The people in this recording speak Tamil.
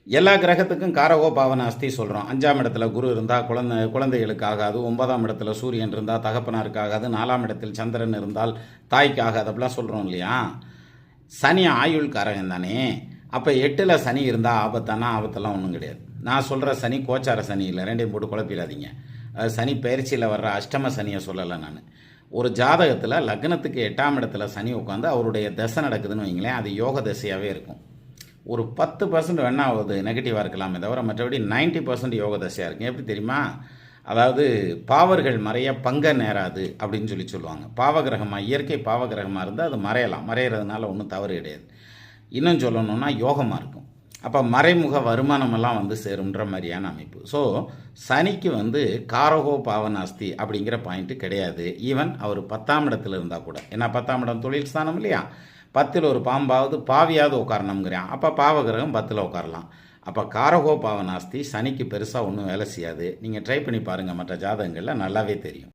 எல்லா கிரகத்துக்கும் காரகோ பாவனாஸ்தி சொல்கிறோம். 5ஆம் இடத்துல குரு இருந்தால் குழந்தைகளுக்கு ஆகாது, 9ஆம் இடத்துல சூரியன் இருந்தால் தகப்பனாருக்கு ஆகாது, 4ஆம் இடத்தில் சந்திரன் இருந்தால் தாய்க்கு ஆகாது, அப்படிலாம் சொல்கிறோம் இல்லையா? சனி ஆயுள் காரகம் தானே. அப்போ 8ல் சனி இருந்தால் ஆபத்தானா? ஆபத்தெல்லாம் ஒன்றும் கிடையாது. நான் சொல்கிற சனி கோச்சார சனி இல்லை, ரெண்டையும் போட்டு குழப்பிடாதீங்க. அது சனி பயிற்சியில் வர்ற அஷ்டம சனியை சொல்லலை நான். ஒரு ஜாதகத்தில் லக்னத்துக்கு 8ஆம் இடத்துல சனி உட்காந்து அவருடைய தசை நடக்குதுன்னு வைங்களேன், அது யோக தசையாகவே இருக்கும். ஒரு 10% வேணா ஆகுது நெகட்டிவாக இருக்கலாமே தவிர மற்றபடி 90% யோக தசையாக இருக்கும். எப்படி தெரியுமா? அதாவது பாவர்கள் மறைய பங்க நேராது அப்படின்னு சொல்லுவாங்க. பாவகிரகமாக, இயற்கை பாவகிரகமாக இருந்தால் அது மறையலாம், மறையிறதுனால ஒன்றும் தவறு கிடையாது. இன்னும் சொல்லணும்னா யோகமாக இருக்கும். அப்போ மறைமுக வருமானமெல்லாம் வந்து சேரும்ன்ற மாதிரியான அமைப்பு. ஸோ சனிக்கு வந்து காரகோ பாவனாஸ்தி அப்படிங்கிற பாயிண்ட்டு கிடையாது. ஈவன் அவர் 10ஆம் இடத்துல இருந்தால் கூட. ஏன்னா 10ஆம் இடம் தொழில் ஸ்தானம் இல்லையா? 10ல் ஒரு பாம்பாவது பாவியாவது உட்காரணுங்கிறான். அப்போ பாவகிரகம் 10ல் உட்காரலாம். அப்போ காரகோ பாவனாஸ்தி சனிக்கு பெருசாக ஒன்றும் வேலை செய்யாது. நீங்கள் ட்ரை பண்ணி பாருங்கள், மற்ற ஜாதகங்களில் நல்லாவே தெரியும்.